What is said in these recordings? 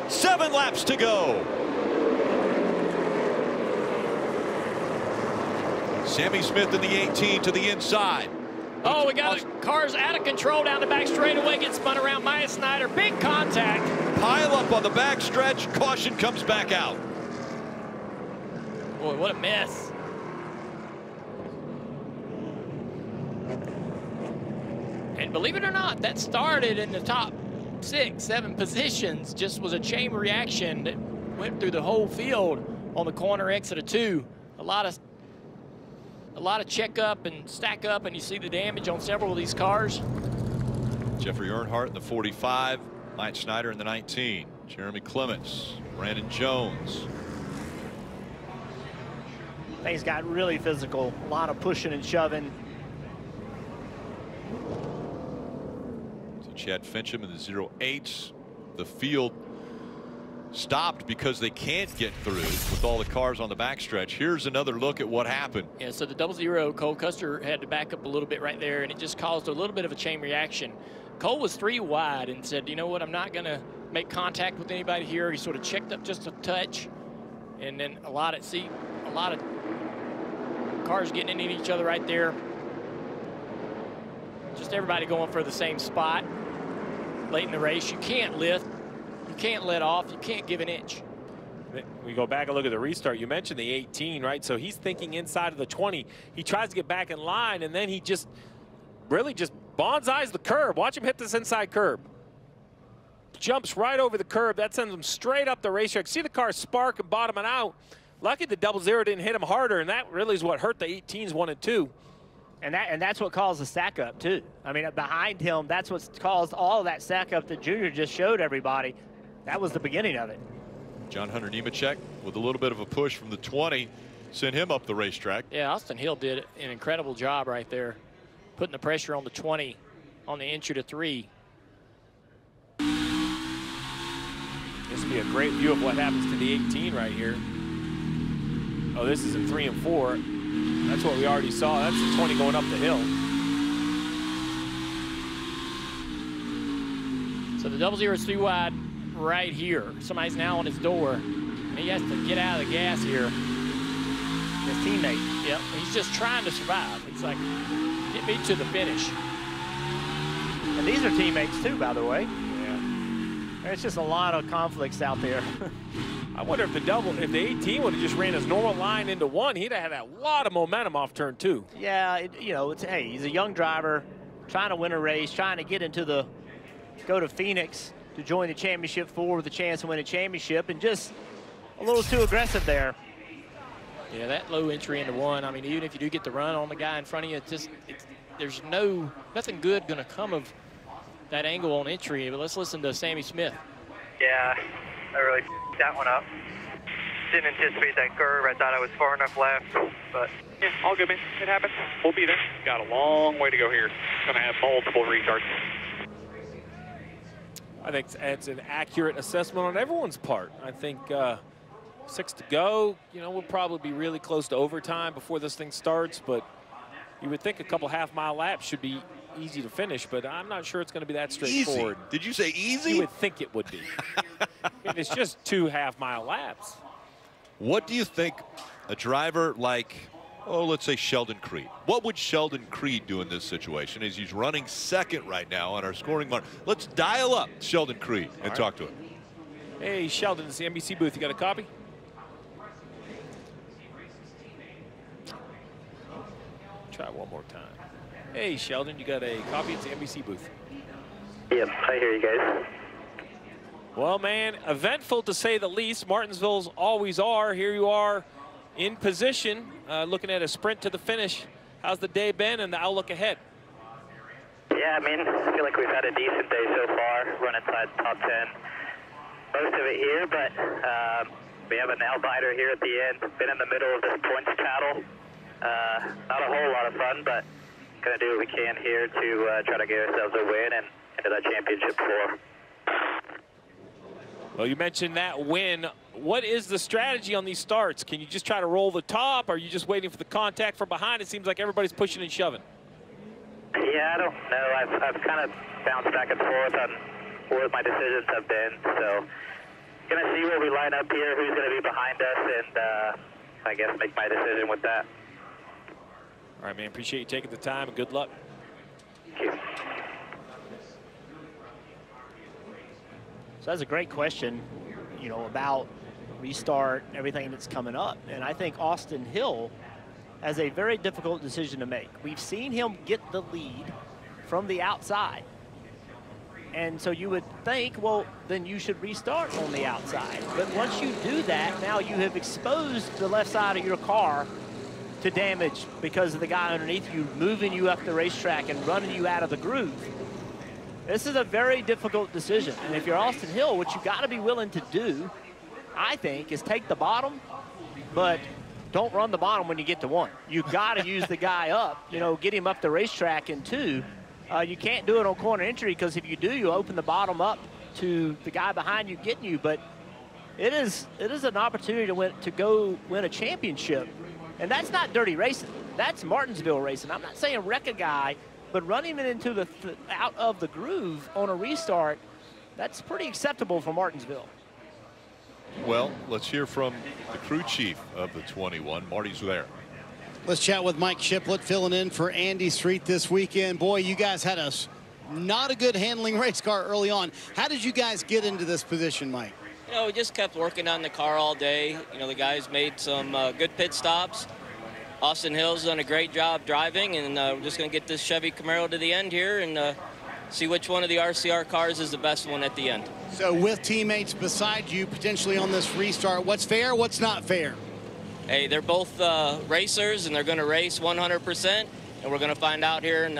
7 laps to go. Sammy Smith in the 18 to the inside. Oh, we got cars out of control down the back straightaway, get spun around. Maya Snyder, big contact. Pile up on the backstretch. Caution comes back out. Boy, what a mess. And believe it or not, that started in the top 6, 7 positions. Just was a chain reaction that went through the whole field on the corner exit of 2. A lot of check up and stack up, and you see the damage on several of these cars. Jeffrey Earnhardt in the 45, Mike Snyder in the 19, Jeremy Clements, Brandon Jones. Things got really physical, a lot of pushing and shoving. So Chad Fincham in the 08s. The field stopped because they can't get through with all the cars on the backstretch. Here's another look at what happened. Yeah, so the 00, Cole Custer had to back up a little bit right there, and it just caused a little bit of a chain reaction. Cole was 3 wide and said, you know what, I'm not going to make contact with anybody here. He sort of checked up just a touch, and then a lot of cars getting in each other right there. Just everybody going for the same spot late in the race. You can't lift. You can't let off. You can't give an inch. We go back and look at the restart. You mentioned the 18, right? So he's thinking inside of the 20. He tries to get back in line, and then he just really just bonsais the curb. Watch him hit this inside curb. Jumps right over the curb. That sends him straight up the racetrack. See the car spark and bottoming out. Lucky the 00 didn't hit him harder, and that really is what hurt the 18s 1 and 2. And that's what caused the stack up too. I mean, behind him, that's what's caused all of that stack up that Junior just showed everybody. That was the beginning of it. John Hunter Nemechek with a little bit of a push from the 20 sent him up the racetrack. Yeah, Austin Hill did an incredible job right there, putting the pressure on the 20 on the entry to 3. This would be a great view of what happens to the 18 right here. Oh, this is in 3 and 4. That's what we already saw. That's the 20 going up the hill. So the 00 is 3 wide right here. Somebody's now on his door, and he has to get out of the gas here. His teammate. Yep, he's just trying to survive. It's like, get me to the finish. And these are teammates too, by the way. Yeah. There's just a lot of conflicts out there. I wonder if the 18 would have just ran his normal line into 1, he'd have had a lot of momentum off turn 2. Yeah, you know, hey, he's a young driver trying to win a race, trying to get into go to Phoenix to join the championship 4 with a chance to win a championship, and just a little too aggressive there. Yeah, that low entry into 1. I mean, even if you do get the run on the guy in front of you, there's nothing good going to come of that angle on entry. But let's listen to Sammy Smith. Yeah, I really f***ed that one up. Didn't anticipate that curve. I thought I was far enough left, but yeah, all good, man. It happens. We'll be there. Got a long way to go here. Gonna have multiple restarts. I think it's an accurate assessment on everyone's part. I think 6 to go. You know, we'll probably be really close to overtime before this thing starts, but you would think a couple half-mile laps should be easy to finish, but I'm not sure it's going to be that straightforward. Easy. Did you say easy? You would think it would be. It's just 2 half-mile laps. What do you think a driver like, oh, let's say Sheldon Creed? What would Sheldon Creed do in this situation? As he's running second right now on our scoring mark. Let's dial up Sheldon Creed and talk to him. Hey, Sheldon, it's the NBC booth. You got a copy? Try one more time. Hey, Sheldon, you got a copy? It's the NBC booth. yep, I hear you guys. Well, man, eventful to say the least. Martinsville's always are. Here you are in position, looking at a sprint to the finish. How's the day been and the outlook ahead? Yeah, I mean, I feel like we've had a decent day so far, running inside the top 10. Most of it here, but we have a nail-biter here at the end. Been in the middle of this points battle. Not a whole lot of fun, but going to do what we can here to try to get ourselves a win and into that championship 4. Well, you mentioned that win. What is the strategy on these starts? Can you just try to roll the top? Or are you just waiting for the contact from behind? It seems like everybody's pushing and shoving. Yeah, I don't know. I've kind of bounced back and forth on what my decisions have been. So going to see where we line up here, who's going to be behind us, and I guess make my decision with that. All right, man. Appreciate you taking the time, and good luck. Thank you. So that's a great question, you know, about restart, everything that's coming up. And I think Austin Hill has a very difficult decision to make. We've seen him get the lead from the outside. And so you would think, well, then you should restart on the outside. But once you do that, now you have exposed the left side of your car to damage because of the guy underneath you moving you up the racetrack and running you out of the groove. This is a very difficult decision. And if you're Austin Hill, what you got to be willing to do, I think, is take the bottom, but don't run the bottom when you get to 1. You got to use the guy up, you know, get him up the racetrack in 2. You can't do it on corner entry, because if you do, you open the bottom up to the guy behind you getting you. But it is an opportunity to go win a championship, and that's not dirty racing. That's Martinsville racing. I'm not saying wreck a guy, but running it into the out of the groove on a restart, that's pretty acceptable for Martinsville. Well, let's hear from the crew chief of the 21. Marty's there. Let's chat with Mike Shiplett, filling in for Andy Street this weekend. Boy, you guys had not a good handling race car early on. How did you guys get into this position, Mike? You know, we just kept working on the car all day. You know, the guys made some good pit stops. Austin Hill's done a great job driving, and we're just going to get this Chevy Camaro to the end here and see which one of the RCR cars is the best one at the end. So with teammates beside you potentially on this restart, what's fair, what's not fair? Hey, they're both racers, and they're going to race 100%, and we're going to find out here in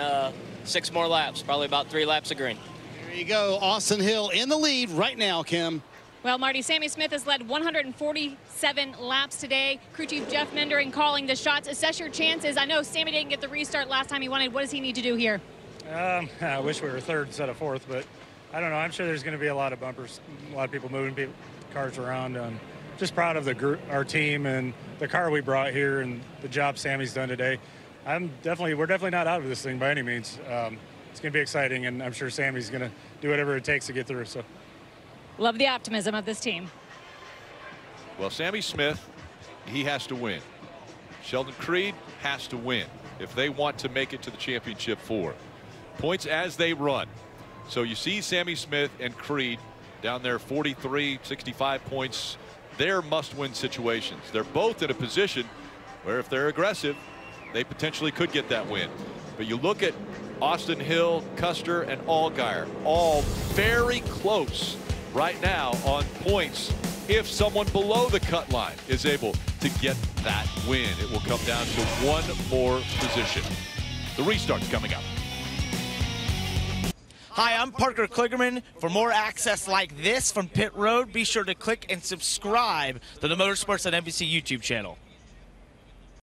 6 more laps, probably about 3 laps of green. There you go. Austin Hill in the lead right now, Kim. Well, Marty, Sammy Smith has led 147 laps today. Crew Chief Jeff Mendering calling the shots. Assess your chances. I know Sammy didn't get the restart last time he wanted. What does he need to do here? I wish we were 3rd instead of 4th, but I don't know. I'm sure there's going to be a lot of bumpers, a lot of people moving cars around. Just proud of the group, our team, and the car we brought here, and the job Sammy's done today. We're definitely not out of this thing by any means. It's going to be exciting, and I'm sure Sammy's going to do whatever it takes to get through. So, love the optimism of this team. Well, Sammy Smith, he has to win. Sheldon Creed has to win if they want to make it to the championship 4. Points as they run. So you see Sammy Smith and Creed down there, 43, 65 points. They're must-win situations. They're both in a position where if they're aggressive, they potentially could get that win. But you look at Austin Hill, Custer, and Allgaier, all very close right now on points. If someone below the cut line is able to get that win, it will come down to 1 more position. The restart's coming up. Hi, I'm Parker Kligerman. For more access like this from Pit Road, be sure to click and subscribe to the Motorsports on NBC YouTube channel.